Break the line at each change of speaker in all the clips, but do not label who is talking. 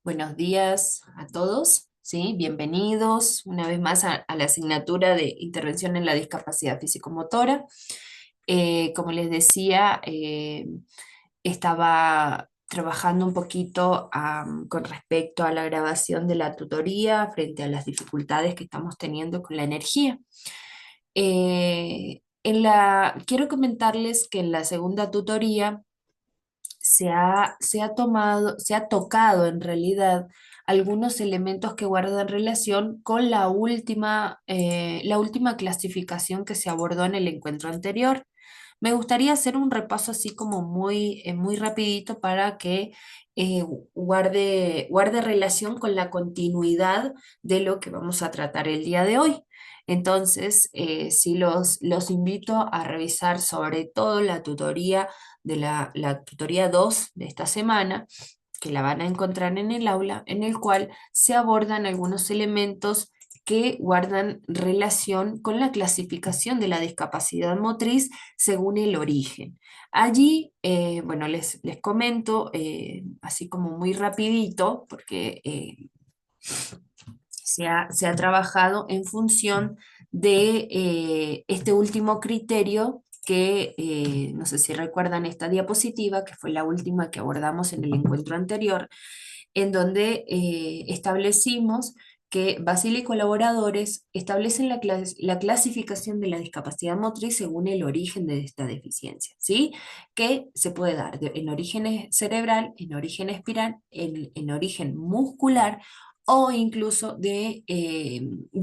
Buenos días a todos, ¿sí? Bienvenidos una vez más a la asignatura de Intervención en la Discapacidad Físico-Motora. Como les decía, estaba trabajando un poquito con respecto a la grabación de la tutoría frente a las dificultades que estamos teniendo con la energía. Quiero comentarles que en la segunda tutoría se ha tocado en realidad algunos elementos que guardan relación con la última clasificación que se abordó en el encuentro anterior. Me gustaría hacer un repaso así como muy rapidito para que guarde relación con la continuidad de lo que vamos a tratar el día de hoy. Entonces, sí los invito a revisar sobre todo la tutoría la tutoría 2 de esta semana, que la van a encontrar en el aula, en el cual se abordan algunos elementos que guardan relación con la clasificación de la discapacidad motriz según el origen. Allí, bueno, les comento, así como muy rapidito, porque se ha trabajado en función de este último criterio que, no sé si recuerdan esta diapositiva, que fue la última que abordamos en el encuentro anterior, en donde establecimos que Basile y colaboradores establecen la clasificación de la discapacidad motriz según el origen de esta deficiencia, ¿sí? Que se puede dar en origen cerebral, en origen espiral, en origen muscular o incluso de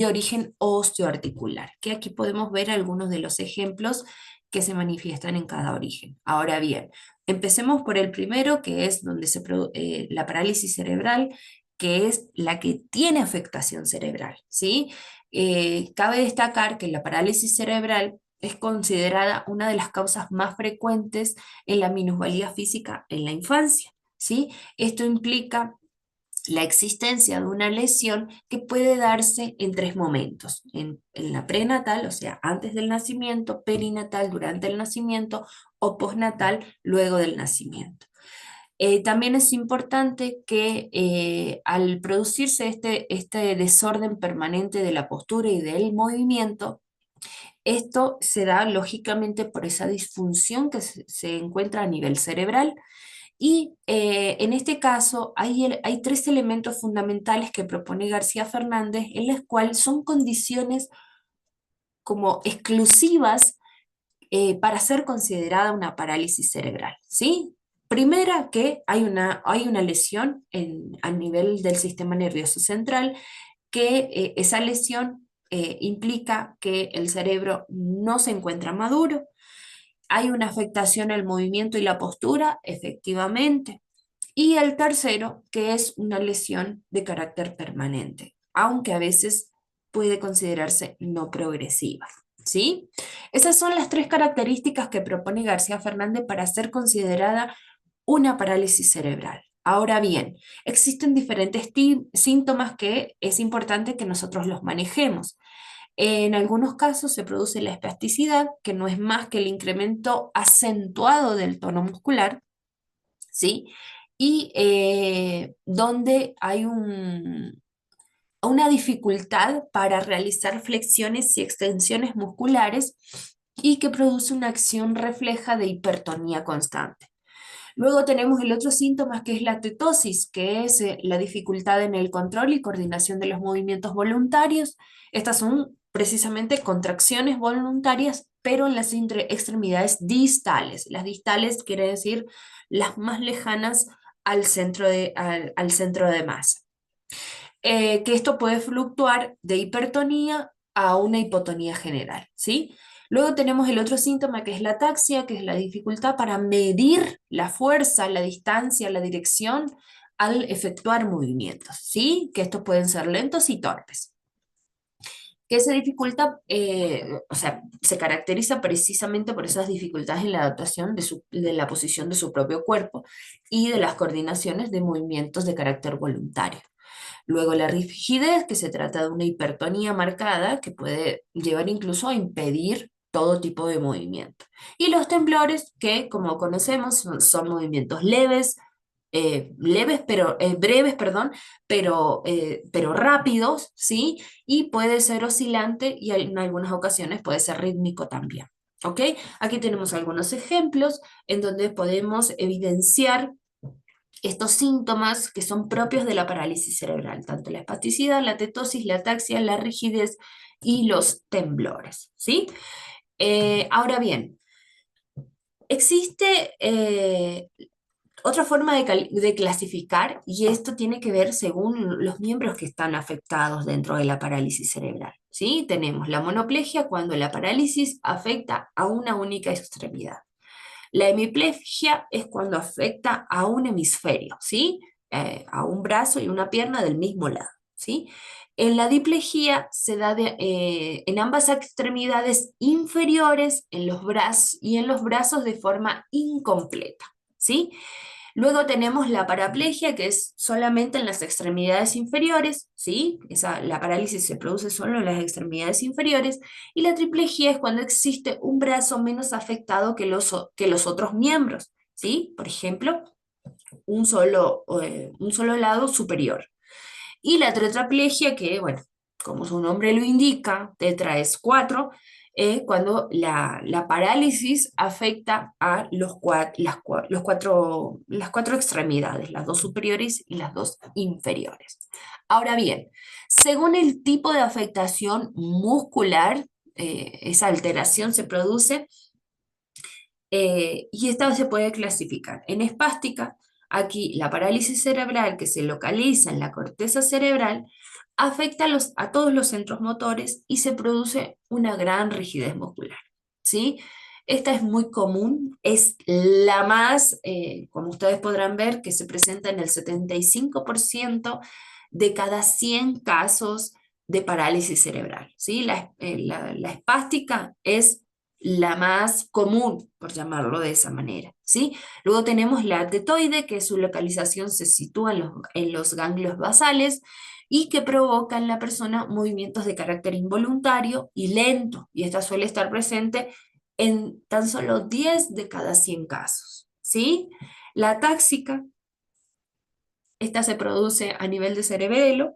origen osteoarticular, que aquí podemos ver algunos de los ejemplos que se manifiestan en cada origen. Ahora bien, empecemos por el primero, que es donde se produce la parálisis cerebral, que es la que tiene afectación cerebral, ¿sí? Cabe destacar que la parálisis cerebral es considerada una de las causas más frecuentes en la minusvalía física en la infancia, ¿sí? Esto implica la existencia de una lesión que puede darse en tres momentos, en la prenatal, o sea, antes del nacimiento, perinatal, durante el nacimiento o postnatal, luego del nacimiento. También es importante que al producirse este desorden permanente de la postura y del movimiento, esto se da lógicamente por esa disfunción que se encuentra a nivel cerebral y en este caso hay tres elementos fundamentales que propone García Fernández, en las cuales son condiciones como exclusivas para ser considerada una parálisis cerebral, ¿sí? Primera, que hay una lesión a nivel del sistema nervioso central, que esa lesión implica que el cerebro no se encuentra maduro. Hay una afectación al movimiento y la postura, efectivamente. Y el tercero, que es una lesión de carácter permanente, aunque a veces puede considerarse no progresiva. ¿Sí? Esas son las tres características que propone García Fernández para ser considerada una parálisis cerebral. Ahora bien, existen diferentes síntomas que es importante que nosotros los manejemos. En algunos casos se produce la espasticidad, que no es más que el incremento acentuado del tono muscular, ¿sí? Y donde hay una dificultad para realizar flexiones y extensiones musculares y que produce una acción refleja de hipertonía constante. Luego tenemos el otro síntoma que es la tetosis, que es la dificultad en el control y coordinación de los movimientos voluntarios. Estas son precisamente contracciones voluntarias, pero en las extremidades distales. Las distales quiere decir las más lejanas al centro de masa. Que esto puede fluctuar de hipertonía a una hipotonía general, ¿sí? Luego tenemos el otro síntoma que es la ataxia, que es la dificultad para medir la fuerza, la distancia, la dirección al efectuar movimientos, ¿sí? Que estos pueden ser lentos y torpes. Que se dificulta, o sea, se caracteriza precisamente por esas dificultades en la adaptación de la posición de su propio cuerpo y de las coordinaciones de movimientos de carácter voluntario. Luego la rigidez, que se trata de una hipertonía marcada que puede llevar incluso a impedir todo tipo de movimiento. Y los temblores, que como conocemos son movimientos leves, leves, pero breves, perdón, pero rápidos, ¿sí? Y puede ser oscilante y en algunas ocasiones puede ser rítmico también. ¿Ok? Aquí tenemos algunos ejemplos en donde podemos evidenciar estos síntomas que son propios de la parálisis cerebral, tanto la espasticidad, la tetosis, la ataxia, la rigidez y los temblores, ¿sí? Ahora bien, existe otra forma de clasificar, y esto tiene que ver según los miembros que están afectados dentro de la parálisis cerebral, ¿sí? Tenemos la monoplegia cuando la parálisis afecta a una única extremidad. La hemiplegia es cuando afecta a un hemisferio, ¿sí? A un brazo y una pierna del mismo lado, ¿sí? En la diplegia se da en ambas extremidades inferiores en los brazos y en los brazos de forma incompleta, ¿sí? Luego tenemos la paraplegia, que es solamente en las extremidades inferiores, ¿sí? La parálisis se produce solo en las extremidades inferiores. Y la triplegia es cuando existe un brazo menos afectado que los otros miembros, ¿sí? Por ejemplo, un solo lado superior. Y la tetraplegia, que, bueno, como su nombre lo indica, tetra es cuatro, cuando la parálisis afecta a las cuatro extremidades, las dos superiores y las dos inferiores. Ahora bien, según el tipo de afectación muscular, esa alteración se produce y esta se puede clasificar en espástica. Aquí la parálisis cerebral que se localiza en la corteza cerebral afecta a todos los centros motores y se produce una gran rigidez muscular, ¿sí? Esta es muy común, es la más, como ustedes podrán ver, que se presenta en el 75% de cada 100 casos de parálisis cerebral, ¿sí? La espástica es la más común, por llamarlo de esa manera, ¿sí? Luego tenemos la tetoide, que su localización se sitúa en los ganglios basales y que provoca en la persona movimientos de carácter involuntario y lento, y esta suele estar presente en tan solo 10 de cada 100 casos, ¿sí? La táxica, esta se produce a nivel de cerebelo,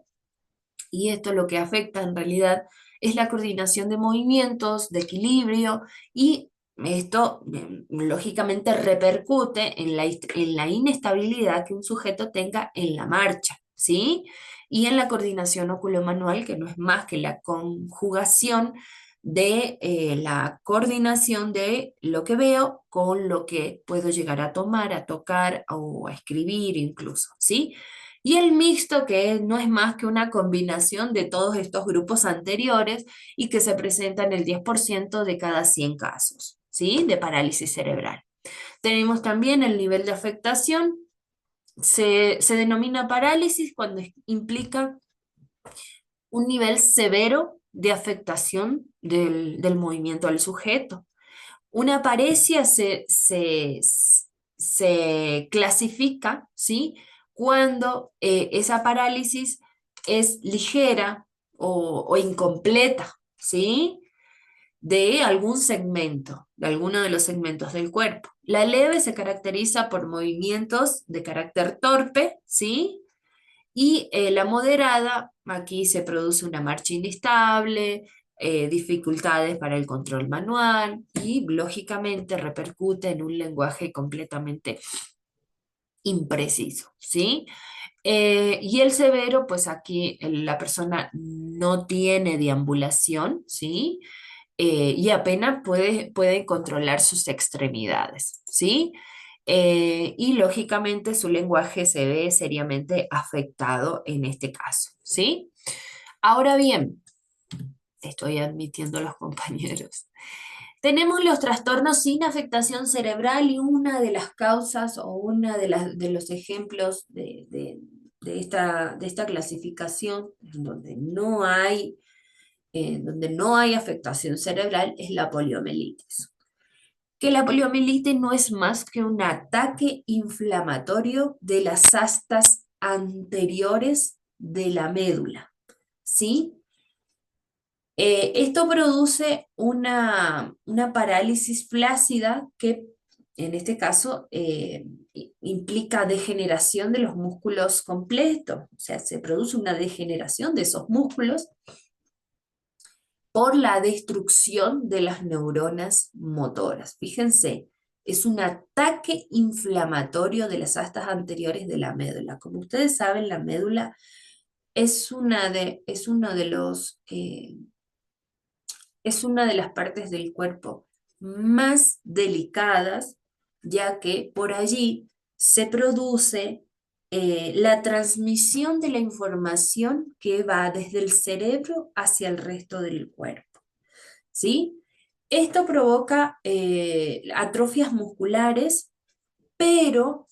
y esto lo que afecta en realidad es la coordinación de movimientos, de equilibrio, y esto lógicamente repercute en la inestabilidad que un sujeto tenga en la marcha, ¿sí? Y en la coordinación oculomanual, que no es más que la conjugación de la coordinación de lo que veo con lo que puedo llegar a tomar, a tocar o a escribir incluso, ¿sí? Y el mixto, que no es más que una combinación de todos estos grupos anteriores y que se presenta en el 10% de cada 100 casos, ¿sí? De parálisis cerebral. Tenemos también el nivel de afectación. Se denomina parálisis cuando implica un nivel severo de afectación del movimiento del sujeto. Una paresia se clasifica, ¿sí? Cuando esa parálisis es ligera o incompleta, ¿sí? De algún segmento, de alguno de los segmentos del cuerpo. La leve se caracteriza por movimientos de carácter torpe, ¿sí? Y la moderada, aquí se produce una marcha inestable, dificultades para el control manual y lógicamente repercute en un lenguaje completamente impreciso, ¿sí? Y el severo, pues aquí la persona no tiene deambulación, ¿sí? Y apenas puede controlar sus extremidades, ¿sí? Y lógicamente su lenguaje se ve seriamente afectado en este caso, ¿sí? Ahora bien, estoy admitiendo a los compañeros. Tenemos los trastornos sin afectación cerebral y una de las causas o una de los ejemplos de esta clasificación donde no hay afectación cerebral es la poliomielitis. Que la poliomielitis no es más que un ataque inflamatorio de las astas anteriores de la médula, ¿sí? Esto produce una parálisis flácida que en este caso implica degeneración de los músculos completos, o sea, se produce una degeneración de esos músculos por la destrucción de las neuronas motoras. Fíjense, es un ataque inflamatorio de las astas anteriores de la médula. Como ustedes saben, la médula es uno de los es una de las partes del cuerpo más delicadas, ya que por allí se produce la transmisión de la información que va desde el cerebro hacia el resto del cuerpo, ¿sí? Esto provoca atrofias musculares, pero,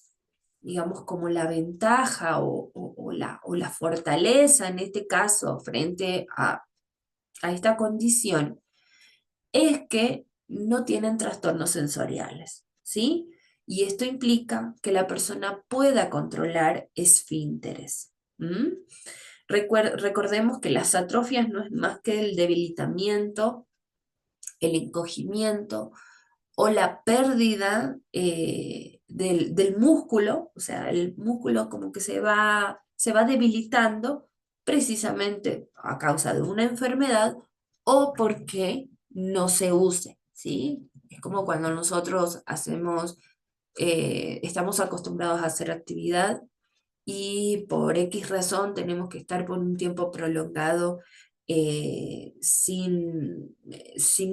digamos, como la ventaja o la fortaleza en este caso frente a esta condición es que no tienen trastornos sensoriales, ¿sí? Y esto implica que la persona pueda controlar esfínteres. ¿M? Recordemos que las atrofias no es más que el debilitamiento, el encogimiento o la pérdida del músculo, o sea, el músculo como que se va debilitando precisamente a causa de una enfermedad o porque no se use, ¿sí? Es como cuando nosotros estamos acostumbrados a hacer actividad y por X razón tenemos que estar por un tiempo prolongado sin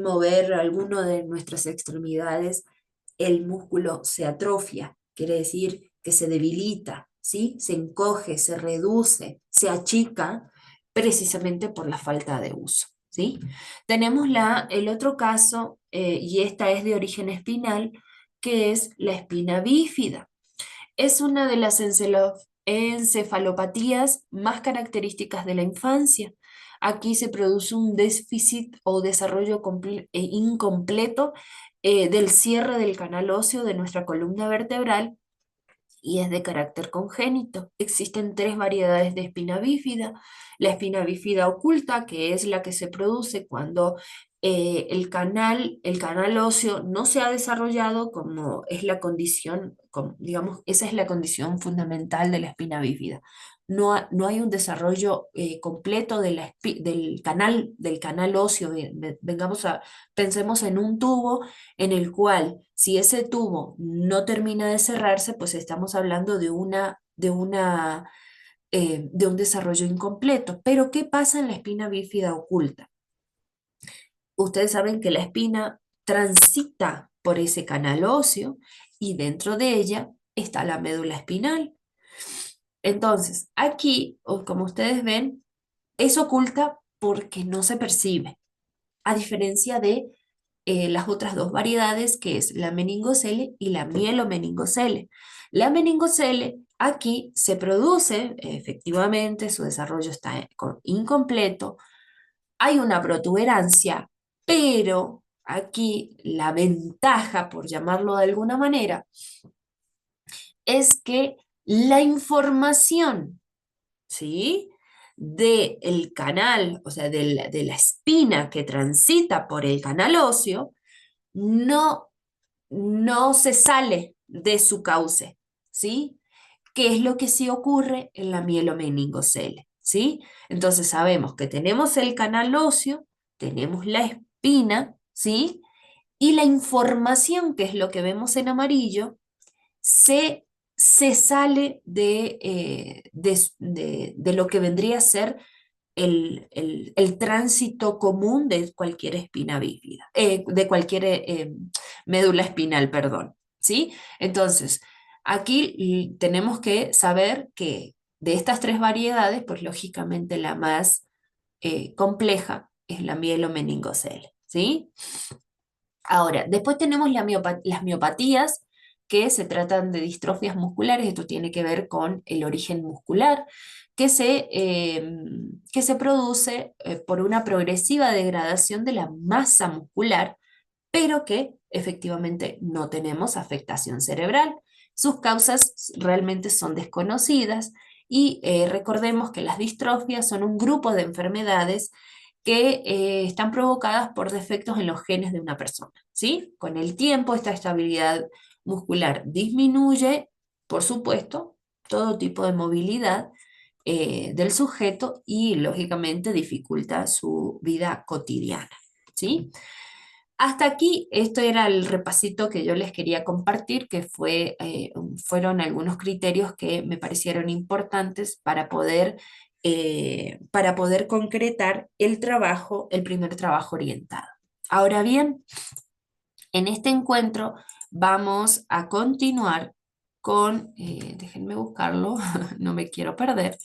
mover alguno de nuestras extremidades, el músculo se atrofia, quiere decir que se debilita, ¿sí? Se encoge, se reduce, se achica precisamente por la falta de uso, ¿sí? Tenemos el otro caso, y esta es de origen espinal, que es la espina bífida. Es una de las encefalopatías más características de la infancia. Aquí se produce un déficit o desarrollo incompleto del cierre del canal óseo de nuestra columna vertebral y es de carácter congénito. Existen tres variedades de espina bífida. La espina bífida oculta, que es la que se produce cuando el canal óseo no se ha desarrollado como es la condición, digamos, esa es la condición fundamental de la espina bífida. No hay un desarrollo completo del canal óseo. Pensemos en un tubo en el cual si ese tubo no termina de cerrarse, pues estamos hablando de un desarrollo incompleto. Pero ¿qué pasa en la espina bífida oculta? Ustedes saben que la espina transita por ese canal óseo y dentro de ella está la médula espinal. Entonces, aquí, como ustedes ven, es oculta porque no se percibe, a diferencia de las otras dos variedades, que es la meningocele y la mielomeningocele. La meningocele aquí se produce, efectivamente, su desarrollo está incompleto, hay una protuberancia, pero aquí la ventaja, por llamarlo de alguna manera, es que la información, ¿sí? Del canal, o sea, de la espina que transita por el canal óseo, no, no se sale de su cauce, ¿sí? ¿Qué es lo que sí ocurre en la mielomeningocele? ¿Sí? Entonces sabemos que tenemos el canal óseo, tenemos la espina, ¿sí? Y la información, que es lo que vemos en amarillo, se, se sale de lo que vendría a ser el tránsito común de cualquier espina bífida, de cualquier médula espinal, perdón, ¿sí? Entonces, aquí tenemos que saber que de estas tres variedades, pues lógicamente la más compleja es la mielomeningocele, ¿sí? Ahora, después tenemos las miopatías, que se tratan de distrofias musculares. Esto tiene que ver con el origen muscular, que se produce por una progresiva degradación de la masa muscular, pero que efectivamente no tenemos afectación cerebral. Sus causas realmente son desconocidas y recordemos que las distrofias son un grupo de enfermedades que están provocadas por defectos en los genes de una persona, ¿sí? Con el tiempo, esta estabilidad muscular disminuye, por supuesto, todo tipo de movilidad del sujeto y lógicamente dificulta su vida cotidiana, ¿sí? Hasta aquí, esto era el repasito que yo les quería compartir, que fueron algunos criterios que me parecieron importantes para poder concretar el trabajo, el primer trabajo orientado. Ahora bien, en este encuentro vamos a continuar con, déjenme buscarlo, no me quiero perder.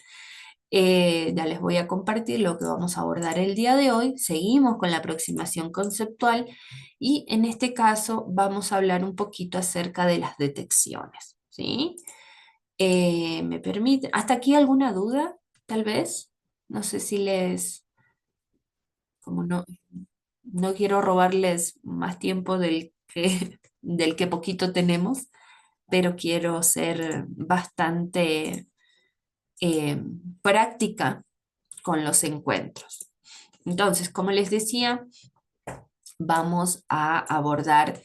Ya les voy a compartir lo que vamos a abordar el día de hoy. Seguimos con la aproximación conceptual y en este caso vamos a hablar un poquito acerca de las detecciones, ¿sí? ¿Me permite? ¿Hasta aquí alguna duda, tal vez? No sé si como no quiero robarles más tiempo del que poquito tenemos, pero quiero ser bastante eh, práctica con los encuentros. Entonces, como les decía, vamos a abordar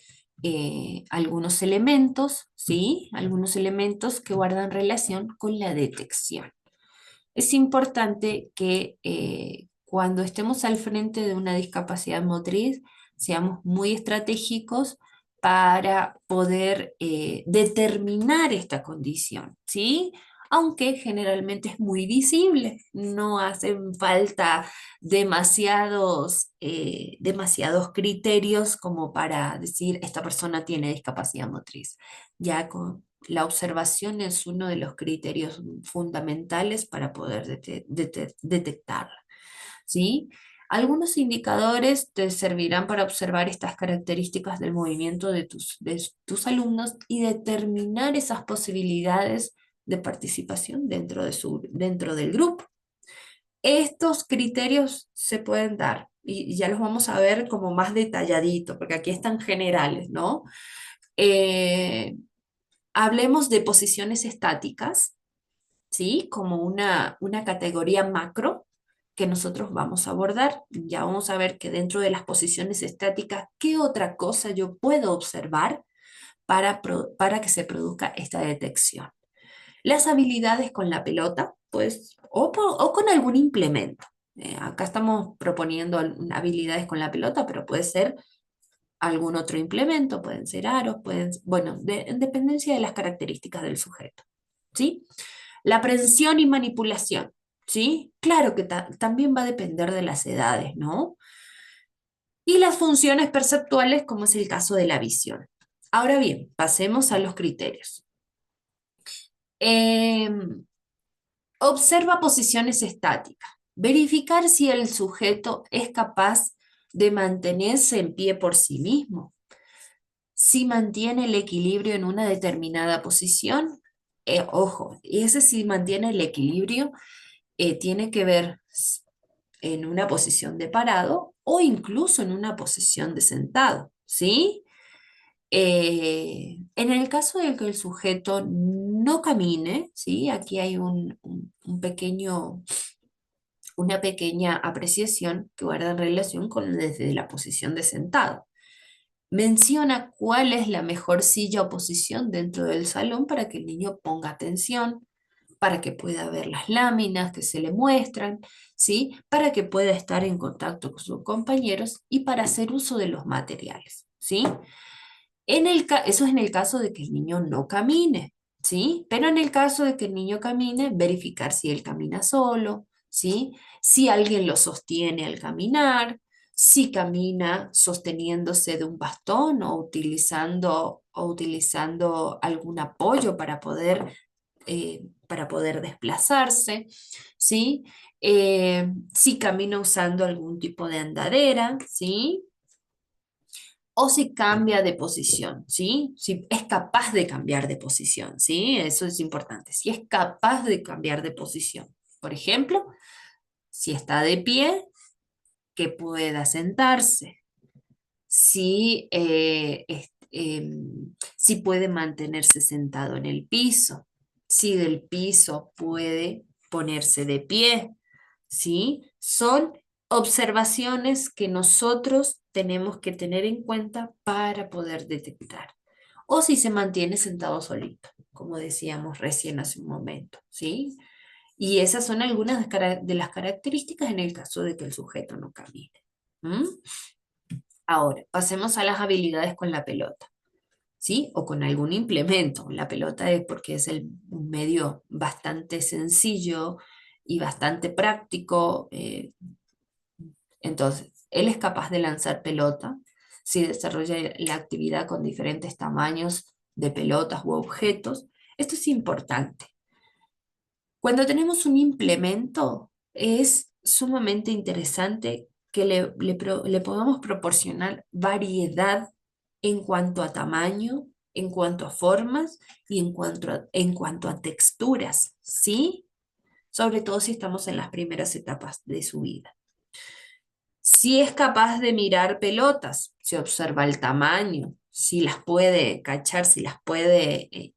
algunos elementos, ¿sí? Algunos elementos que guardan relación con la detección. Es importante que cuando estemos al frente de una discapacidad motriz, seamos muy estratégicos para poder determinar esta condición, ¿sí? Aunque generalmente es muy visible, no hacen falta demasiados criterios como para decir esta persona tiene discapacidad motriz. Ya con la observación es uno de los criterios fundamentales para poder detectarla, ¿sí? Algunos indicadores te servirán para observar estas características del movimiento de tus alumnos y determinar esas posibilidades de participación dentro del grupo. Estos criterios se pueden dar y ya los vamos a ver como más detalladito, porque aquí están generales, ¿no? Eh, Hablemos de posiciones estáticas, ¿sí? Como una categoría macro que nosotros vamos a abordar. Ya vamos a ver que dentro de las posiciones estáticas, ¿qué otra cosa yo puedo observar para que se produzca esta detección? Las habilidades con la pelota, pues, o con algún implemento. Acá estamos proponiendo habilidades con la pelota, pero puede ser algún otro implemento, pueden ser aros, bueno, en dependencia de las características del sujeto, ¿sí? La precisión y manipulación, ¿sí? Claro que también va a depender de las edades, ¿no? Y las funciones perceptuales, como es el caso de la visión. Ahora bien, pasemos a los criterios. Em, Observa posiciones estáticas. Verificar si el sujeto es capaz de mantenerse en pie por sí mismo, si mantiene el equilibrio en una determinada posición. Ojo, y ese si mantiene el equilibrio tiene que ver en una posición de parado o incluso en una posición de sentado, ¿sí? En el caso de que el sujeto no camine, ¿sí? Aquí hay una pequeña apreciación que guarda en relación con desde la posición de sentado. Menciona cuál es la mejor silla o posición dentro del salón para que el niño ponga atención, para que pueda ver las láminas que se le muestran, ¿sí? Para que pueda estar en contacto con sus compañeros y para hacer uso de los materiales, ¿sí? Eso es en el caso de que el niño no camine, ¿sí? Pero en el caso de que el niño camine, verificar si él camina solo, ¿sí? Si alguien lo sostiene al caminar, si camina sosteniéndose de un bastón o utilizando algún apoyo para poder desplazarse, ¿sí? Si camina usando algún tipo de andadera, ¿sí? O si cambia de posición, ¿sí? Si es capaz de cambiar de posición, ¿sí? Eso es importante. Si es capaz de cambiar de posición. Por ejemplo, si está de pie, que pueda sentarse. Si puede mantenerse sentado en el piso. Si del piso puede ponerse de pie. ¿Sí? Son observaciones que nosotros tenemos que tener en cuenta para poder detectar. o si se mantiene sentado solito, como decíamos recién hace un momento, ¿sí? Y esas son algunas de las características en el caso de que el sujeto no camine. ¿Mm? Ahora, pasemos a las habilidades con la pelota, ¿sí? O con algún implemento. La pelota es porque es un medio bastante sencillo y bastante práctico. Entonces, él es capaz de lanzar pelota, si desarrolla la actividad con diferentes tamaños de pelotas u objetos. Esto es importante. Cuando tenemos un implemento, es sumamente interesante que le podamos proporcionar variedad en cuanto a tamaño, en cuanto a formas y en cuanto a texturas, ¿sí? Sobre todo si estamos en las primeras etapas de su vida. Si es capaz de mirar pelotas, si observa el tamaño, si las puede cachar, si las puede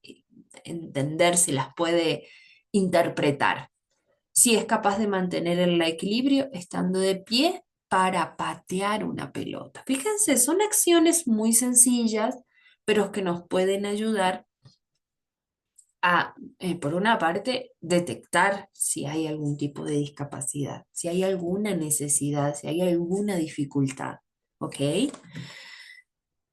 entender, si las puede interpretar. Si es capaz de mantener el equilibrio estando de pie para patear una pelota. Fíjense, son acciones muy sencillas, pero que nos pueden ayudar a, por una parte, detectar si hay algún tipo de discapacidad, si hay alguna necesidad, si hay alguna dificultad. ¿Ok?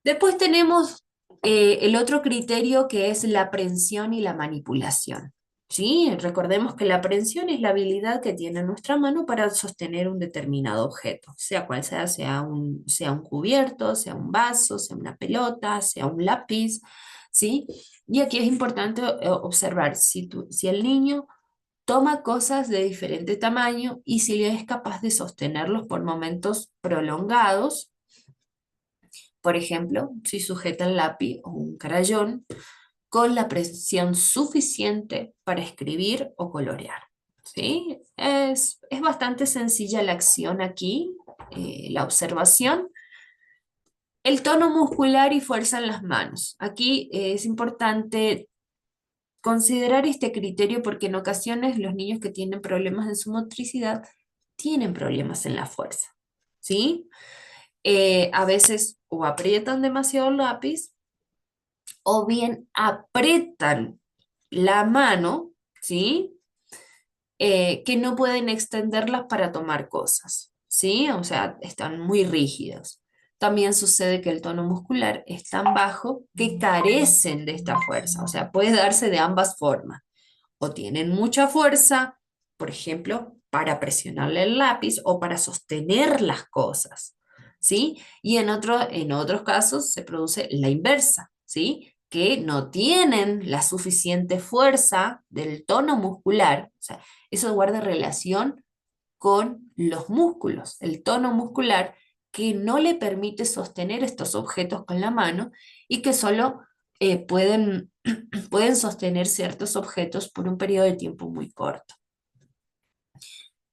Después tenemos el otro criterio que es la aprehensión y la manipulación. ¿Sí? Recordemos que la aprehensión es la habilidad que tiene nuestra mano para sostener un determinado objeto, sea cual sea, sea un cubierto, sea un vaso, sea una pelota, sea un lápiz, ¿sí? Y aquí es importante observar si el niño toma cosas de diferente tamaño y si es capaz de sostenerlos por momentos prolongados. Por ejemplo, si sujeta el lápiz o un crayón con la presión suficiente para escribir o colorear. ¿Sí? Es bastante sencilla la acción aquí, la observación. El tono muscular y fuerza en las manos. Aquí es importante considerar este criterio porque en ocasiones los niños que tienen problemas en su motricidad tienen problemas en la fuerza. ¿Sí? A veces o aprietan demasiado el lápiz o bien aprietan la mano, ¿sí? Que no pueden extenderlas para tomar cosas, ¿sí? O sea, están muy rígidos. También sucede que el tono muscular es tan bajo que carecen de esta fuerza, o sea, puede darse de ambas formas. O tienen mucha fuerza, por ejemplo, para presionarle el lápiz o para sostener las cosas, ¿sí? Y en otros casos se produce la inversa, ¿sí? Que no tienen la suficiente fuerza del tono muscular, o sea, eso guarda relación con los músculos, el tono muscular que no le permite sostener estos objetos con la mano y que solo pueden sostener ciertos objetos por un periodo de tiempo muy corto.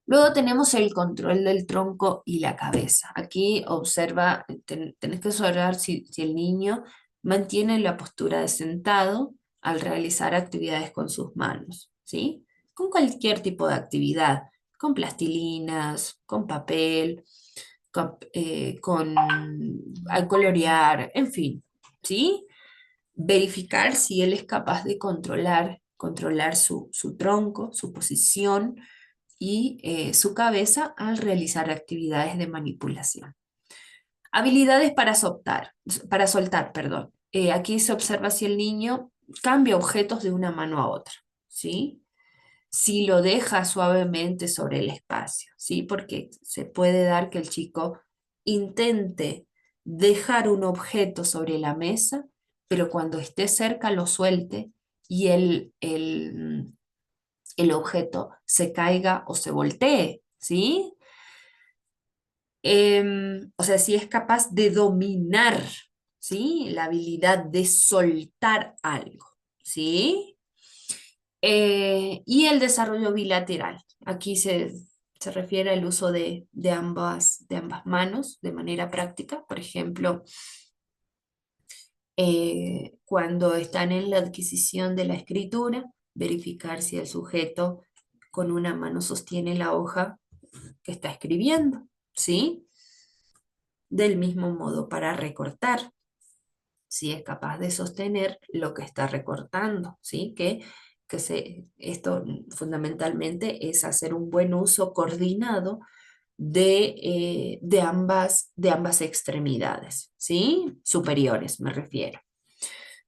Luego tenemos el control del tronco y la cabeza. Aquí observa, tenés que observar si el niño mantiene la postura de sentado al realizar actividades con sus manos, ¿sí? Con cualquier tipo de actividad, con plastilinas, con papel, al colorear, en fin, ¿sí? Verificar si él es capaz de controlar su tronco, su posición y su cabeza al realizar actividades de manipulación. Habilidades para soltar, perdón. Aquí se observa si el niño cambia objetos de una mano a otra, ¿sí? Si lo deja suavemente sobre el espacio, ¿sí? Porque se puede dar que el chico intente dejar un objeto sobre la mesa, pero cuando esté cerca lo suelte y el objeto se caiga o se voltee, ¿sí? O sea, si es capaz de dominar, ¿sí? La habilidad de soltar algo, ¿sí? Y el desarrollo bilateral. Aquí se refiere al uso de ambas manos de manera práctica. Por ejemplo, cuando están en la adquisición de la escritura, verificar si el sujeto con una mano sostiene la hoja que está escribiendo, ¿sí? Del mismo modo para recortar, si es capaz de sostener lo que está recortando, ¿sí? Esto fundamentalmente es hacer un buen uso coordinado de ambas extremidades, ¿sí? Superiores, me refiero.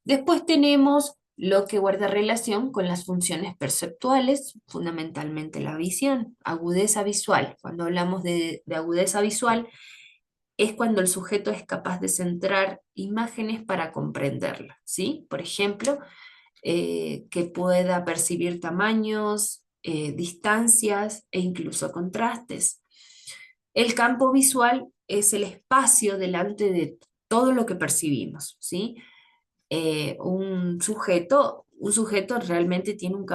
Después tenemos lo que guarda relación con las funciones perceptuales, fundamentalmente la visión, agudeza visual. Cuando hablamos de agudeza visual, es cuando el sujeto es capaz de centrar imágenes para comprenderlas, ¿sí? Por ejemplo, que pueda percibir tamaños, distancias e incluso contrastes. El campo visual es el espacio delante de todo lo que percibimos, ¿sí? Un sujeto realmente tiene un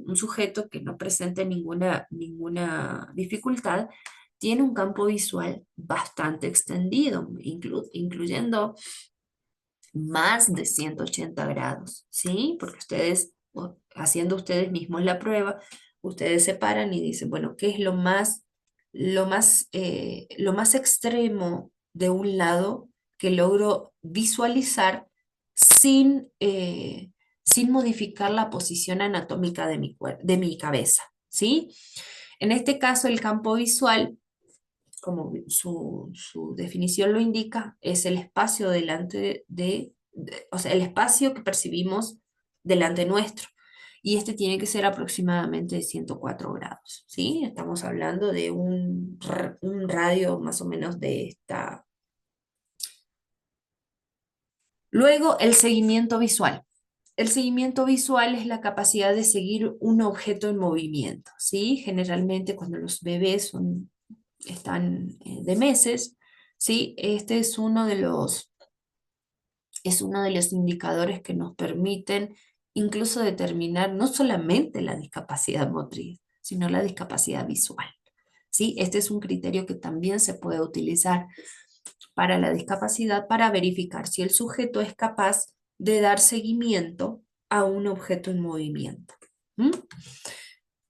un sujeto que no presente ninguna dificultad, tiene un campo visual bastante extendido, incluyendo más de 180 grados, ¿sí? Porque haciendo ustedes mismos la prueba, ustedes se paran y dicen, bueno, ¿qué es lo más extremo de un lado que logro visualizar sin modificar la posición anatómica de mi cabeza, ¿sí? En este caso, el campo visual, como su definición lo indica, es el espacio o sea, el espacio que percibimos delante nuestro. Y este tiene que ser aproximadamente de 104 grados, ¿sí? Estamos hablando de un radio más o menos de esta. Luego, el seguimiento visual. El seguimiento visual es la capacidad de seguir un objeto en movimiento, ¿sí? Generalmente cuando los bebés están de meses, ¿sí? Este es uno de los indicadores que nos permiten incluso determinar no solamente la discapacidad motriz, sino la discapacidad visual, ¿sí? Este es un criterio que también se puede utilizar para la discapacidad para verificar si el sujeto es capaz de dar seguimiento a un objeto en movimiento. ¿Mm?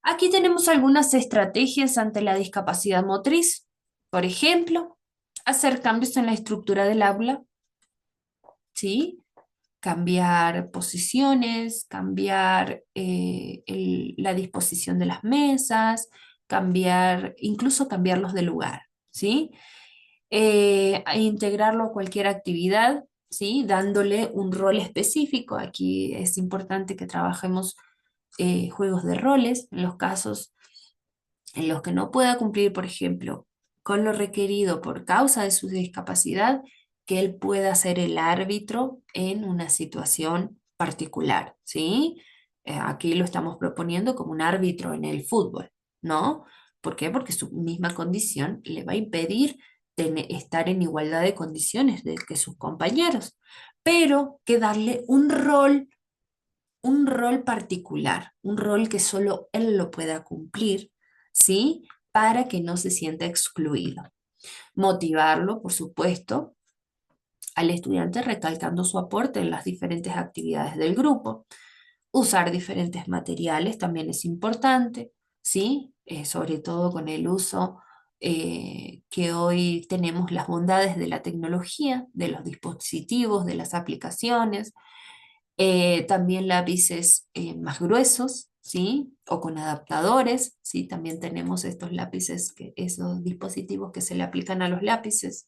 Aquí tenemos algunas estrategias ante la discapacidad motriz. Por ejemplo, hacer cambios en la estructura del aula, ¿sí? Cambiar posiciones, cambiar la disposición de las mesas, incluso cambiarlos de lugar, ¿sí? A integrarlo a cualquier actividad, ¿sí? Dándole un rol específico. Aquí es importante que trabajemos juegos de roles en los casos en los que no pueda cumplir, por ejemplo, con lo requerido por causa de su discapacidad, que él pueda ser el árbitro en una situación particular, ¿sí? Aquí lo estamos proponiendo como un árbitro en el fútbol, ¿no? ¿Por qué? Porque su misma condición le va a impedir estar en igualdad de condiciones que sus compañeros, pero que darle un rol particular, un rol que solo él lo pueda cumplir, ¿sí? Para que no se sienta excluido. Motivarlo, por supuesto, al estudiante recalcando su aporte en las diferentes actividades del grupo. Usar diferentes materiales también es importante, ¿sí? Sobre todo con el uso que hoy tenemos las bondades de la tecnología, de los dispositivos, de las aplicaciones, también lápices más gruesos, ¿sí? O con adaptadores, ¿sí? También tenemos estos esos dispositivos que se le aplican a los lápices.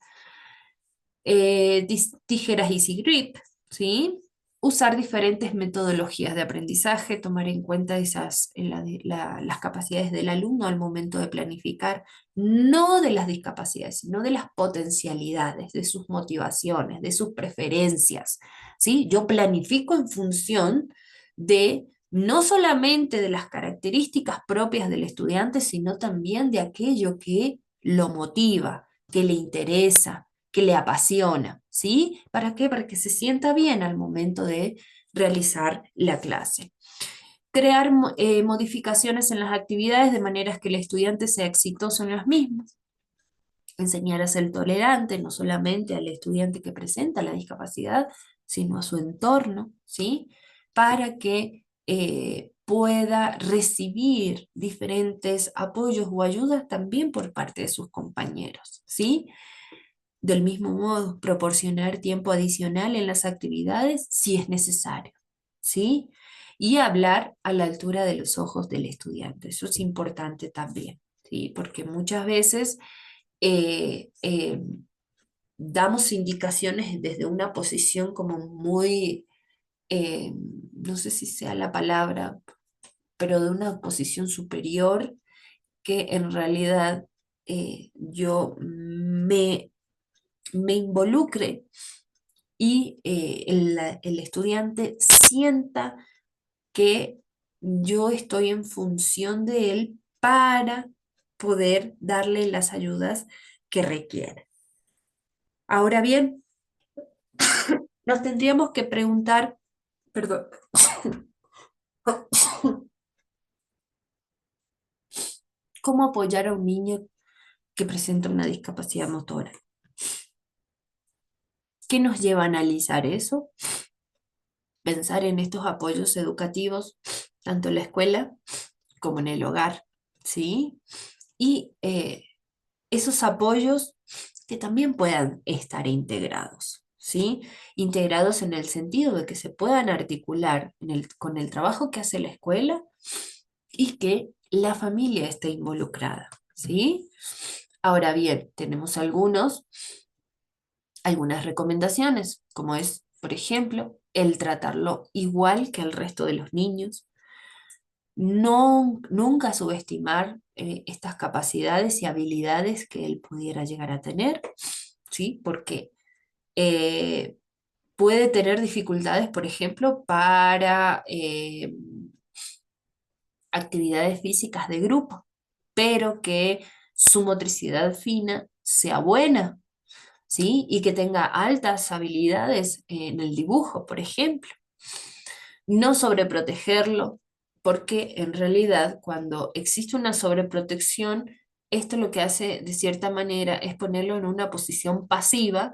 Tijeras Easy Grip, ¿sí? Usar diferentes metodologías de aprendizaje, tomar en cuenta las capacidades del alumno al momento de planificar, no de las discapacidades, sino de las potencialidades, de sus motivaciones, de sus preferencias, ¿sí? Yo planifico en función de no solamente de las características propias del estudiante, sino también de aquello que lo motiva, que le interesa, que le apasiona, ¿sí? ¿Para qué? Para que se sienta bien al momento de realizar la clase. Crear modificaciones en las actividades de manera que el estudiante sea exitoso en las mismas. Enseñar a ser tolerante, no solamente al estudiante que presenta la discapacidad, sino a su entorno, ¿sí? Para que pueda recibir diferentes apoyos o ayudas también por parte de sus compañeros, ¿sí? Del mismo modo, proporcionar tiempo adicional en las actividades si es necesario, ¿sí? Y hablar a la altura de los ojos del estudiante. Eso es importante también, ¿sí? Porque muchas veces eh, eh, damos indicaciones desde una posición como muy, no sé si sea la palabra, pero de una posición superior que en realidad yo me involucre y el estudiante sienta que yo estoy en función de él para poder darle las ayudas que requiere. Ahora bien, nos tendríamos que preguntar, perdón, ¿cómo apoyar a un niño que presenta una discapacidad motora? ¿Qué nos lleva a analizar eso? Pensar en estos apoyos educativos, tanto en la escuela como en el hogar, ¿sí? Y esos apoyos que también puedan estar integrados, ¿sí? Integrados en el sentido de que se puedan articular con el trabajo que hace la escuela y que la familia esté involucrada, ¿sí? Ahora bien, tenemos algunas recomendaciones, como es, por ejemplo, el tratarlo igual que el resto de los niños, no, nunca subestimar estas capacidades y habilidades que él pudiera llegar a tener, ¿sí? Porque eh, puede tener dificultades, por ejemplo, para actividades físicas de grupo, pero que su motricidad fina sea buena, ¿sí? Y que tenga altas habilidades en el dibujo, por ejemplo. No sobreprotegerlo, porque en realidad cuando existe una sobreprotección, esto lo que hace de cierta manera es ponerlo en una posición pasiva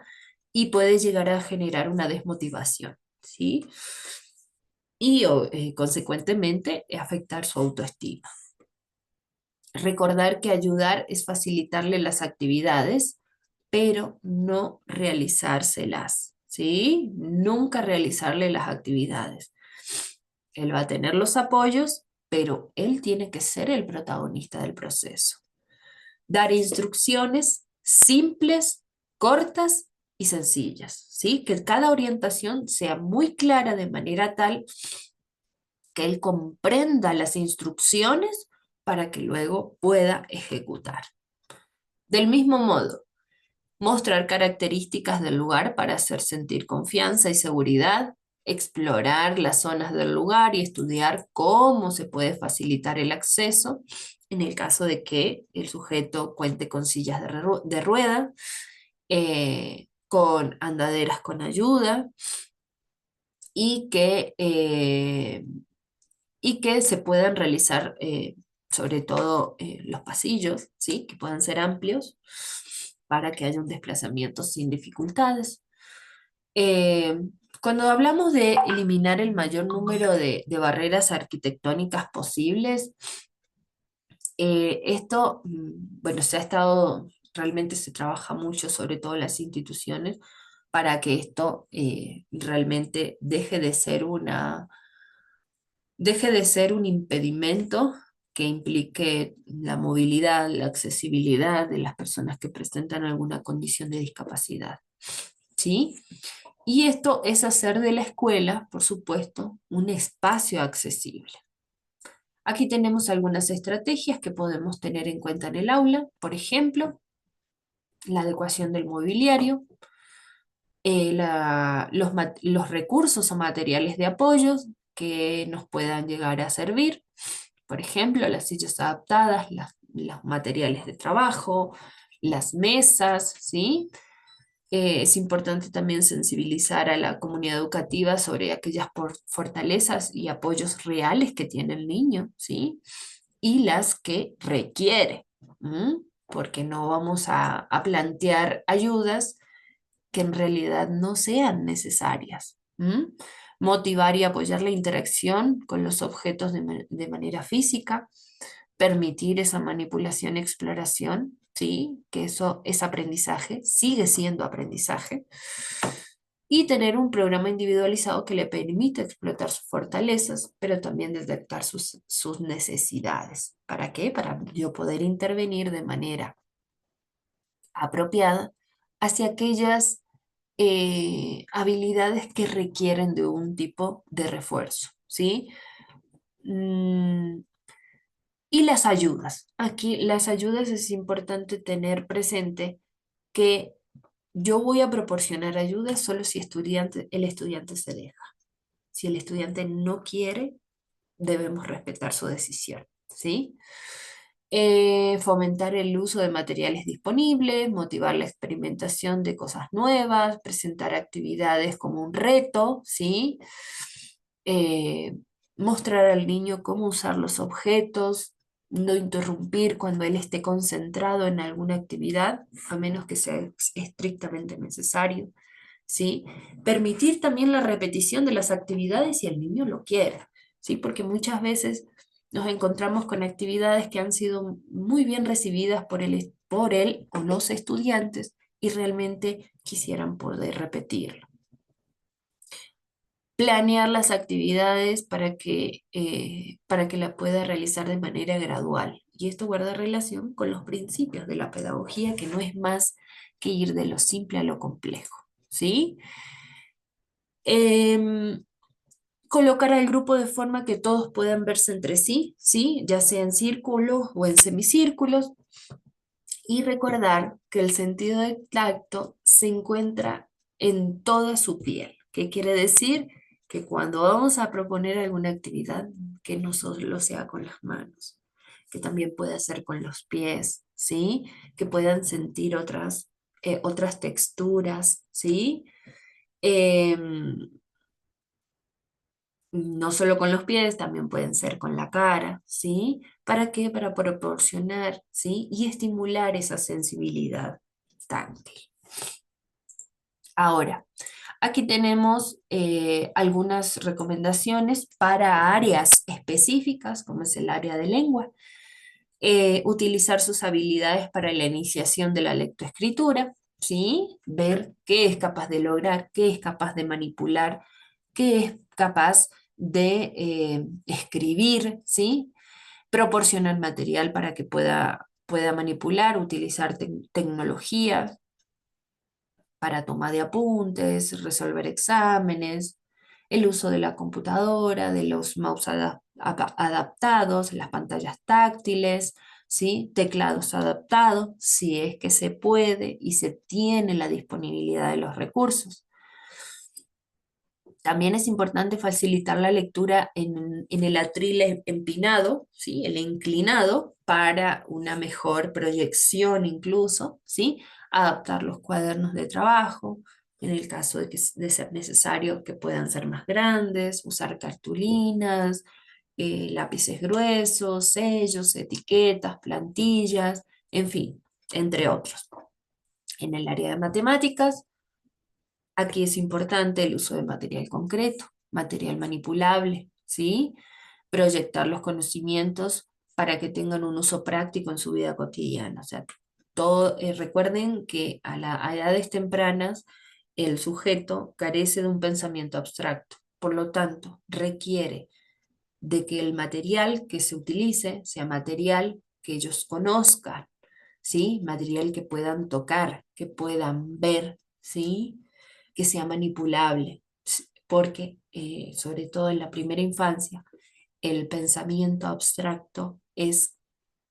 y puede llegar a generar una desmotivación, ¿sí? Y consecuentemente afectar su autoestima. Recordar que ayudar es facilitarle las actividades, pero no realizárselas, ¿sí? Nunca realizarle las actividades. Él va a tener los apoyos, pero él tiene que ser el protagonista del proceso. Dar instrucciones simples, cortas y sencillas, ¿sí? Que cada orientación sea muy clara de manera tal que él comprenda las instrucciones para que luego pueda ejecutar. Del mismo modo, mostrar características del lugar para hacer sentir confianza y seguridad, explorar las zonas del lugar y estudiar cómo se puede facilitar el acceso en el caso de que el sujeto cuente con sillas de rueda, con andaderas con ayuda y que se puedan realizar sobre todo los pasillos, ¿sí? Que puedan ser amplios para que haya un desplazamiento sin dificultades. Eh, Cuando hablamos de eliminar el mayor número de barreras arquitectónicas posibles, esto, bueno, realmente se trabaja mucho, sobre todo en las instituciones, para que esto realmente deje de ser un impedimento que implique la movilidad, la accesibilidad de las personas que presentan alguna condición de discapacidad, ¿sí? Y esto es hacer de la escuela, por supuesto, un espacio accesible. Aquí tenemos algunas estrategias que podemos tener en cuenta en el aula, por ejemplo, la adecuación del mobiliario, los recursos o materiales de apoyo que nos puedan llegar a servir, por ejemplo, las sillas adaptadas, los materiales de trabajo, las mesas, ¿sí? Es importante también sensibilizar a la comunidad educativa sobre aquellas fortalezas y apoyos reales que tiene el niño, ¿sí? Y las que requiere, ¿m? Porque no vamos a plantear ayudas que en realidad no sean necesarias. ¿M? Motivar y apoyar la interacción con los objetos de manera física, permitir esa manipulación y exploración ¿sí? Que eso es aprendizaje, sigue siendo aprendizaje. Y tener un programa individualizado que le permita explotar sus fortalezas, pero también detectar sus necesidades. ¿Para qué? Para yo poder intervenir de manera apropiada hacia aquellas habilidades que requieren de un tipo de refuerzo, ¿sí? Mm, y las ayudas. Aquí las ayudas es importante tener presente que yo voy a proporcionar ayuda solo si el estudiante se deja. Si el estudiante no quiere, debemos respetar su decisión, ¿sí? Fomentar el uso de materiales disponibles, motivar la experimentación de cosas nuevas, presentar actividades como un reto, ¿sí? Eh, Mostrar al niño cómo usar los objetos, no interrumpir cuando él esté concentrado en alguna actividad, a menos que sea estrictamente necesario, ¿sí? Permitir también la repetición de las actividades si el niño lo quiere, ¿sí? Porque muchas veces nos encontramos con actividades que han sido muy bien recibidas por él o los estudiantes y realmente quisieran poder repetirlo. Planear las actividades para que la pueda realizar de manera gradual. Y esto guarda relación con los principios de la pedagogía, que no es más que ir de lo simple a lo complejo, ¿sí? Em, Colocar al grupo de forma que todos puedan verse entre sí, ¿sí? Ya sea en círculos o en semicírculos, y recordar que el sentido del tacto se encuentra en toda su piel. ¿Qué quiere decir? Que cuando vamos a proponer alguna actividad, que no solo sea con las manos, que también pueda ser con los pies, ¿sí? Que puedan sentir otras texturas, ¿sí? Em, no solo con los pies, también pueden ser con la cara, ¿sí? ¿Para qué? Para proporcionar, ¿sí? Y estimular esa sensibilidad táctil. Ahora, aquí tenemos algunas recomendaciones para áreas específicas, como es el área de lengua. Utilizar sus habilidades para la iniciación de la lectoescritura, ¿sí? Ver qué es capaz de lograr, qué es capaz de manipular, qué es capaz de escribir, ¿sí? Proporcionar material para que pueda manipular, utilizar tecnologías para toma de apuntes, resolver exámenes, el uso de la computadora, de los mouse adaptados, las pantallas táctiles, ¿sí? Teclados adaptados, si es que se puede y se tiene la disponibilidad de los recursos. También es importante facilitar la lectura en el atril empinado, ¿sí? El inclinado, para una mejor proyección incluso, ¿sí? Adaptar los cuadernos de trabajo, en el caso de ser necesario que puedan ser más grandes, usar cartulinas, lápices gruesos, sellos, etiquetas, plantillas, en fin, entre otros. En el área de matemáticas, aquí es importante el uso de material concreto, material manipulable, ¿sí? Proyectar los conocimientos para que tengan un uso práctico en su vida cotidiana. O sea, recuerden que a edades tempranas el sujeto carece de un pensamiento abstracto, por lo tanto, requiere de que el material que se utilice sea material que ellos conozcan, ¿sí? Material que puedan tocar, que puedan ver, ¿sí? Que sea manipulable, porque sobre todo en la primera infancia, el pensamiento abstracto es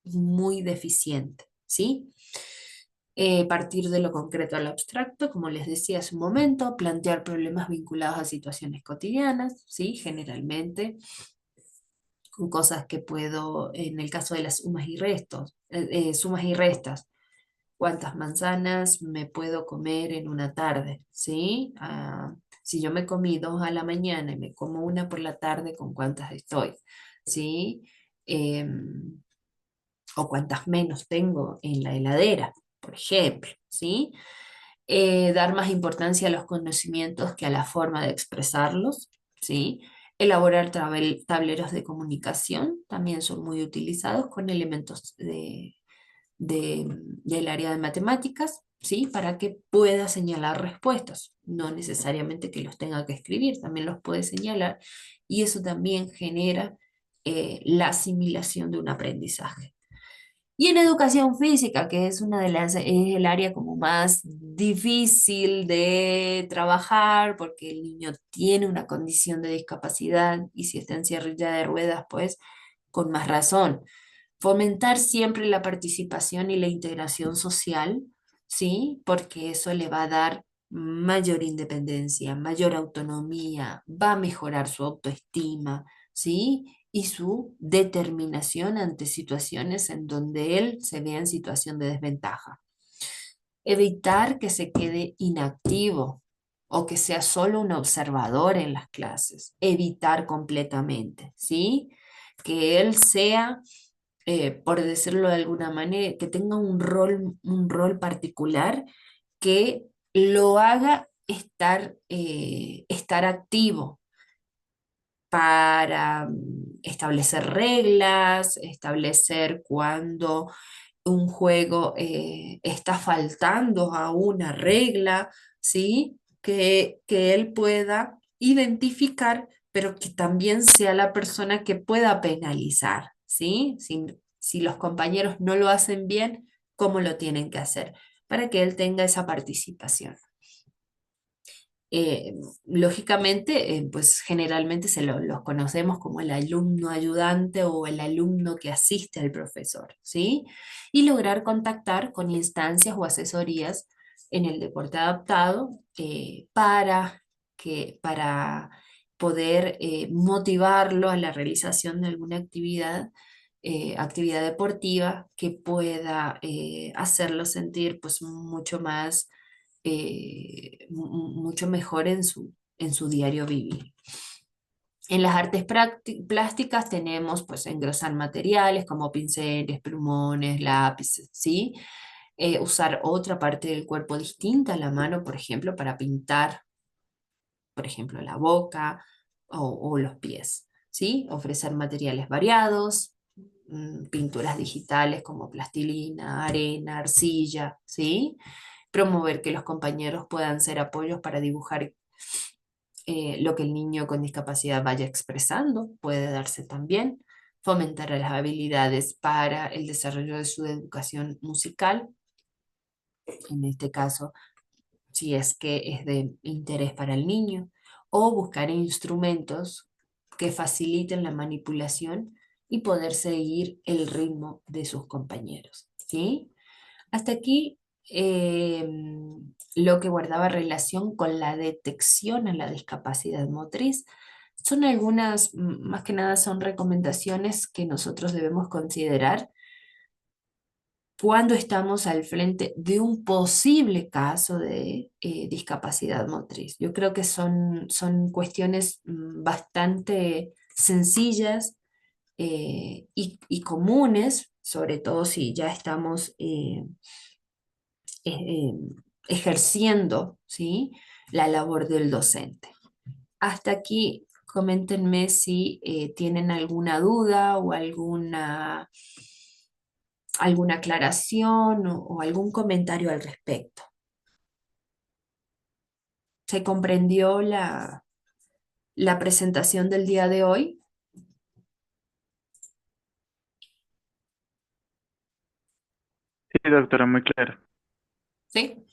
muy deficiente, ¿sí? Partir de lo concreto al abstracto, como les decía hace un momento, plantear problemas vinculados a situaciones cotidianas, ¿sí? Generalmente con cosas que puedo, en el caso de las sumas y restas, cuántas manzanas me puedo comer en una tarde, ¿sí? Si yo me comí dos a la mañana y me como una por la tarde, ¿con cuántas estoy? ¿Sí? Em, o cuántas menos tengo en la heladera, por ejemplo, ¿sí? Dar más importancia a los conocimientos que a la forma de expresarlos, ¿sí? Elaborar tableros de comunicación también son muy utilizados con elementos del área de matemáticas, ¿sí? Para que pueda señalar respuestas. No necesariamente que los tenga que escribir, también los puede señalar y eso también genera la asimilación de un aprendizaje. Y en educación física, que es una de las, es el área como más difícil de trabajar porque el niño tiene una condición de discapacidad y si está en silla de ruedas, pues con más razón. Fomentar siempre la participación y la integración social, ¿sí? Porque eso le va a dar mayor independencia, mayor autonomía, va a mejorar su autoestima, ¿sí? Y su determinación ante situaciones en donde él se vea en situación de desventaja. Evitar que se quede inactivo o que sea solo un observador en las clases. Evitar completamente, ¿sí? Que él sea por decirlo de alguna manera, que tenga un rol particular que lo haga estar activo para establecer reglas, establecer cuando un juego está faltando a una regla, ¿sí? Que él pueda identificar, pero que también sea la persona que pueda penalizar, ¿sí? Si los compañeros no lo hacen bien, ¿cómo lo tienen que hacer? Para que él tenga esa participación. Eh, Lógicamente, pues generalmente los conocemos como el alumno ayudante o el alumno que asiste al profesor, ¿sí? Y lograr contactar con instancias o asesorías en el deporte adaptado para poder motivarlo a la realización de alguna actividad deportiva que pueda hacerlo sentir pues mucho más mucho mejor en su diario vivir. En las artes plásticas tenemos pues engrosar materiales como pinceles, plumones, lápices, ¿sí? Usar otra parte del cuerpo distinta a la mano, por ejemplo, para pintar, por ejemplo, la boca o los pies, ¿sí? Ofrecer materiales variados, pinturas digitales como plastilina, arena, arcilla, ¿sí? Promover que los compañeros puedan ser apoyos para dibujar lo que el niño con discapacidad vaya expresando, puede darse también, fomentar las habilidades para el desarrollo de su educación musical, en este caso, si es que es de interés para el niño, o buscar instrumentos que faciliten la manipulación y poder seguir el ritmo de sus compañeros, ¿sí? Hasta aquí eh, lo que guardaba relación con la detección a la discapacidad motriz. Son algunas, más que nada son recomendaciones que nosotros debemos considerar cuando estamos al frente de un posible caso de discapacidad motriz. Yo creo que son cuestiones bastante sencillas y comunes, sobre todo si ya estamos eh, ejerciendo, ¿sí? La labor del docente. Hasta aquí, coméntenme si tienen alguna duda o alguna aclaración o algún comentario al respecto. ¿Se comprendió la presentación del día de hoy?
Sí, doctora, muy claro.
¿Sí?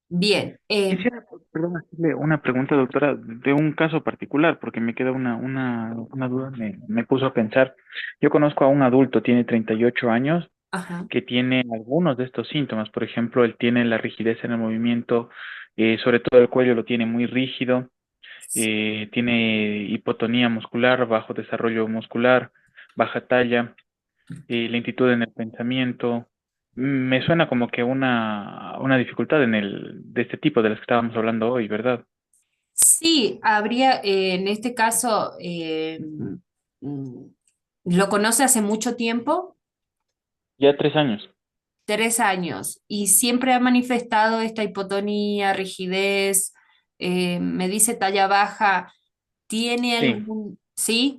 Bien.
Quisiera, perdón, hacerle una pregunta, doctora, de un caso particular, porque me queda una duda, me puso a pensar. Yo conozco a un adulto, tiene 38 años,
Ajá.
que tiene algunos de estos síntomas. Por ejemplo, él tiene la rigidez en el movimiento, sobre todo el cuello lo tiene muy rígido, tiene hipotonía muscular, bajo desarrollo muscular, baja talla, lentitud en el pensamiento. Me suena como que una dificultad de este tipo de las que estábamos hablando hoy, ¿verdad?
Sí, habría, en este caso, mm, ¿lo conoce hace mucho tiempo?
Ya 3 años.
3 años. Y siempre ha manifestado esta hipotonía, rigidez, me dice talla baja, ¿tiene
Sí,
algún, sí?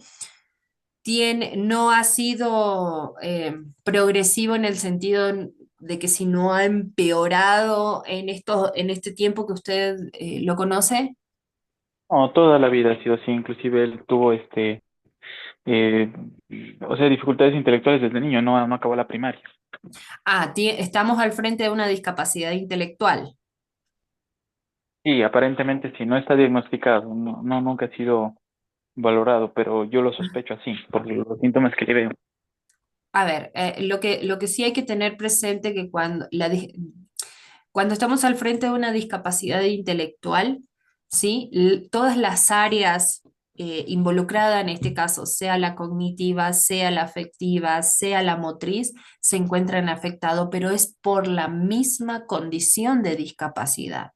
no ha sido progresivo en el sentido de que si no ha empeorado en este tiempo que usted lo conoce.
No, toda la vida ha sido así, inclusive él tuvo eh, o sea, dificultades intelectuales desde niño, no acabó la primaria.
Ah, estamos al frente de una discapacidad intelectual.
Sí, aparentemente sí, no está diagnosticado, nunca ha sido valorado, pero yo lo sospecho así, por los síntomas que le veo.
A ver, lo que sí hay que tener presente que cuando estamos al frente de una discapacidad intelectual, ¿sí? Todas las áreas involucradas en este caso, sea la cognitiva, sea la afectiva, sea la motriz, se encuentran afectados, pero es por la misma condición de discapacidad,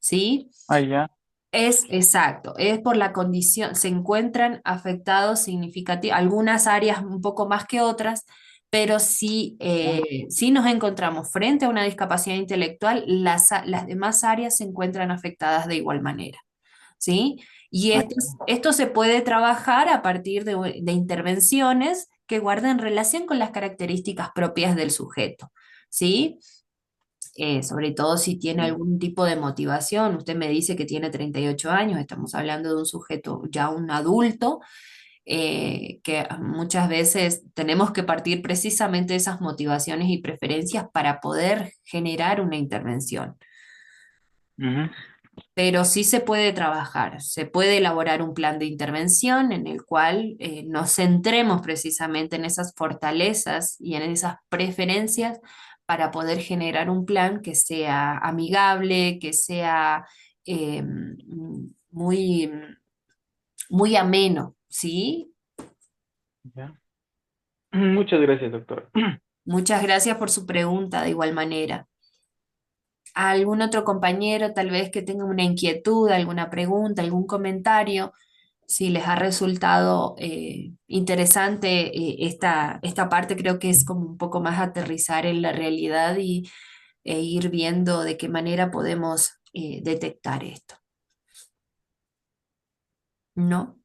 ¿sí?
Ah, ya.
Es exacto, es por la condición, se encuentran afectados significativos, algunas áreas un poco más que otras, pero si nos encontramos frente a una discapacidad intelectual, las demás áreas se encuentran afectadas de igual manera, ¿sí? Y
Ah,
esto se puede trabajar a partir de intervenciones que guarden relación con las características propias del sujeto, ¿sí? Sobre todo si tiene
ya.
algún tipo de motivación. Usted me dice que tiene 38 años, estamos hablando de un sujeto ya un adulto, que muchas veces tenemos que partir precisamente de esas motivaciones y preferencias para poder generar una intervención.
Ujú.
Pero sí se puede trabajar, se puede elaborar un plan de intervención en el cual nos centremos precisamente en esas fortalezas y en esas preferencias para poder generar un plan que sea amigable, que sea muy, muy ameno, ¿sí?
Ya. Muchas gracias, doctor.
Muchas gracias por su pregunta de igual manera. ¿Algún otro compañero tal vez que tenga una inquietud, alguna pregunta, algún comentario? Si les ha resultado interesante esta parte, creo que es como un poco más aterrizar en la realidad e ir viendo de qué manera podemos detectar esto, ¿no?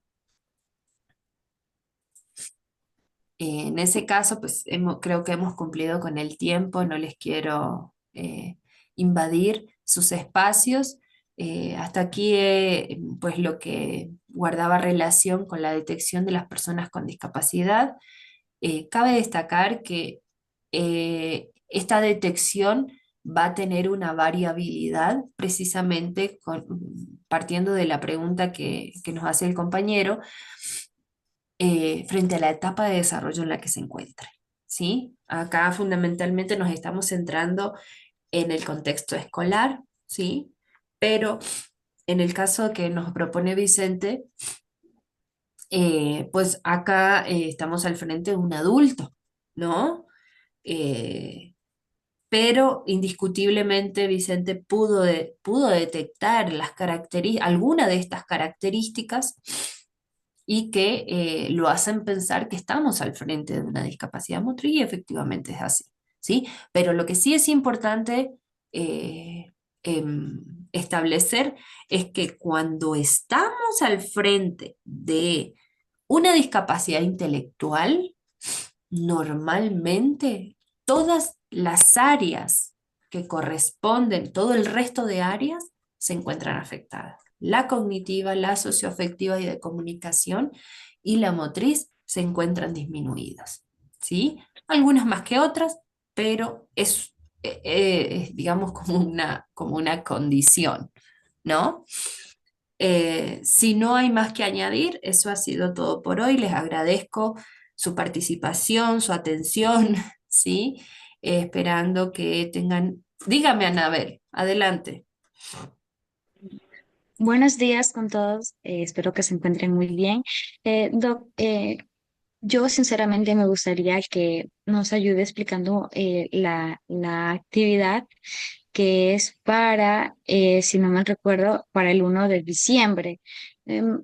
En ese caso, pues creo que hemos cumplido con el tiempo, no les quiero invadir sus espacios. Hasta aquí, pues lo que guardaba relación con la detección de las personas con discapacidad. Cabe destacar que esta detección va a tener una variabilidad precisamente partiendo de la pregunta que nos hace el compañero frente a la etapa de desarrollo en la que se encuentre. ¿Sí? Acá fundamentalmente nos estamos centrando en el contexto escolar, ¿sí? Pero en el caso que nos propone Vicente, pues acá estamos al frente de un adulto, ¿no? Eh, pero indiscutiblemente Vicente pudo detectar alguna de estas características y que lo hacen pensar que estamos al frente de una discapacidad motriz y efectivamente es así, ¿sí? Pero lo que sí es importante eh, establecer es que cuando estamos al frente de una discapacidad intelectual, normalmente todas las áreas que corresponden, todo el resto de áreas se encuentran afectadas. La cognitiva, la socioafectiva y de comunicación y la motriz se encuentran disminuidas, ¿sí? Algunas más que otras, pero es, digamos, como una condición, ¿no? Si no hay más que añadir, eso ha sido todo por hoy. Les agradezco su participación, su atención, ¿sí? Esperando que tengan... Dígame, Anabel, adelante.
Buenos días con todos, espero que se encuentren muy bien. Doc, yo sinceramente me gustaría que nos ayude explicando la actividad que es para, si no me recuerdo, para el 1 de diciembre.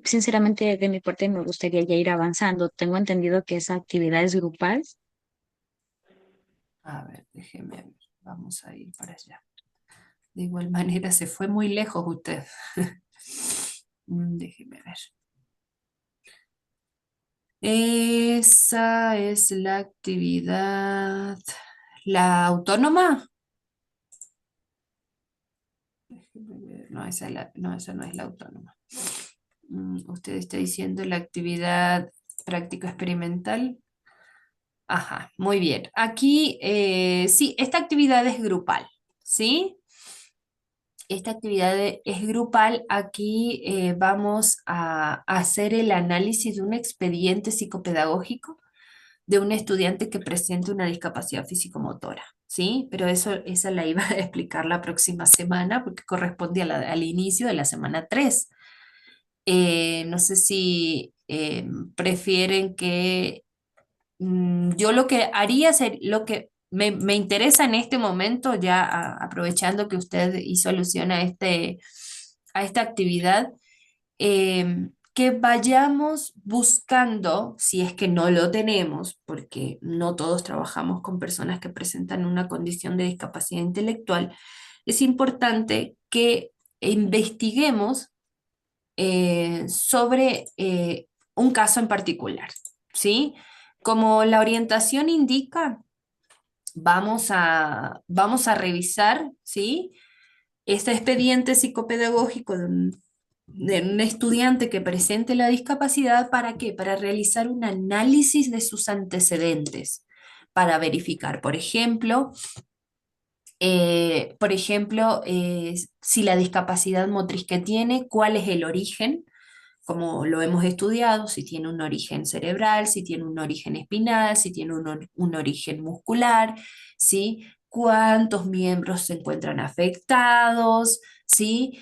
Sinceramente, de mi parte me gustaría ya ir avanzando. Tengo entendido que esa actividad es grupal.
A ver, déjeme ver. Vamos a ir para allá. De igual manera, se fue muy lejos usted. Déjeme ver. Esa es la actividad. ¿La autónoma? No, no, esa no es la autónoma. Usted está diciendo la actividad práctico experimental. Ajá, muy bien. Aquí, sí, esta actividad es grupal, ¿sí? Esta actividad es grupal. Aquí vamos a hacer el análisis de un expediente psicopedagógico de un estudiante que presente una discapacidad físico-motora, ¿sí? Pero esa la iba a explicar la próxima semana porque corresponde al inicio de la semana 3. No sé si prefieren que yo lo que haría, lo que me interesa en este momento, ya aprovechando que usted hizo alusión a esta actividad, que vayamos buscando, si es que no lo tenemos, porque no todos trabajamos con personas que presentan una condición de discapacidad intelectual, es importante que investiguemos sobre un caso en particular, ¿sí? Como la orientación indica, vamos a revisar, ¿sí? Este expediente psicopedagógico de un estudiante que presente la discapacidad, ¿para qué? Para realizar un análisis de sus antecedentes, para verificar, por ejemplo, si la discapacidad motriz que tiene, cuál es el origen, como lo hemos estudiado, si tiene un origen cerebral, si tiene un origen espinal, si tiene un origen muscular, ¿sí? ¿Cuántos miembros se encuentran afectados? ¿Sí?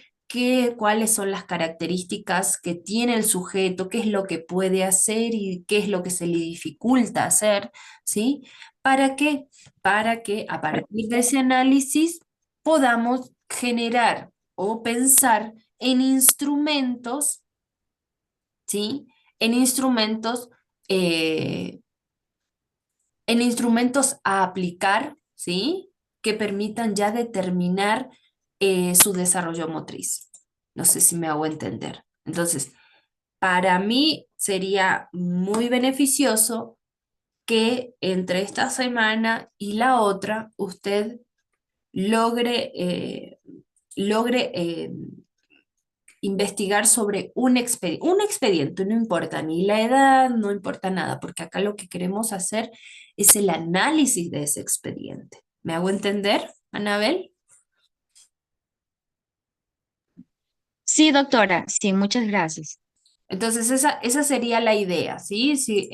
¿Cuáles son las características que tiene el sujeto? ¿Qué es lo que puede hacer y qué es lo que se le dificulta hacer? ¿Sí? ¿Para qué? Para que a partir de ese análisis podamos generar o pensar en instrumentos, ¿sí? En instrumentos, eh, en instrumentos a aplicar, ¿sí? Que permitan ya determinar su desarrollo motriz. No sé si me hago entender. Entonces, para mí sería muy beneficioso que entre esta semana y la otra usted logre, logre investigar sobre un expediente, no importa ni la edad, no importa nada, porque acá lo que queremos hacer es el análisis de ese expediente. ¿Me hago entender, Anabel?
Sí, doctora, sí, muchas gracias.
Entonces, esa sería la idea, ¿sí? Si,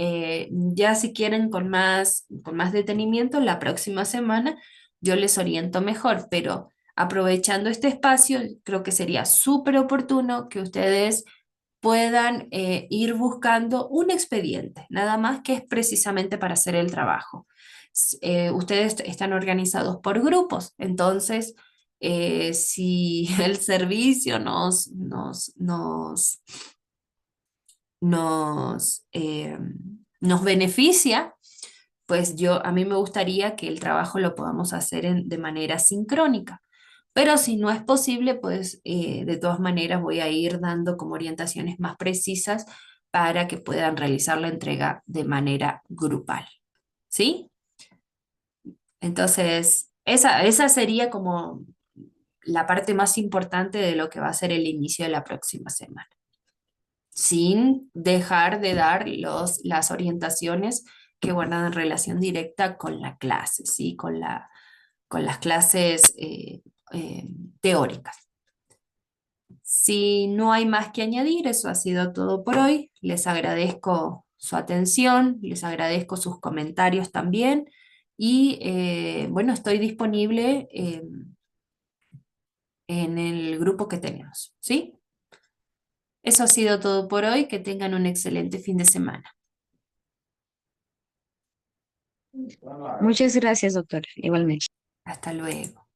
ya si quieren con más detenimiento, la próxima semana yo les oriento mejor, pero aprovechando este espacio, creo que sería súper oportuno que ustedes puedan ir buscando un expediente, nada más que es precisamente para hacer el trabajo. Ustedes están organizados por grupos, entonces, si el servicio nos beneficia, pues a mí me gustaría que el trabajo lo podamos hacer de manera sincrónica. Pero si no es posible, pues de todas maneras voy a ir dando como orientaciones más precisas para que puedan realizar la entrega de manera grupal. ¿Sí? Entonces, esa sería como la parte más importante de lo que va a ser el inicio de la próxima semana, sin dejar de dar las orientaciones que guardan relación directa con la clase, ¿sí? Con las clases eh, teóricas. Si no hay más que añadir, eso ha sido todo por hoy. Les agradezco su atención, les agradezco sus comentarios también y bueno, estoy disponible en el grupo que tenemos, ¿sí? Eso ha sido todo por hoy. Que tengan un excelente fin de semana.
Muchas gracias, doctora, igualmente.
Hasta luego.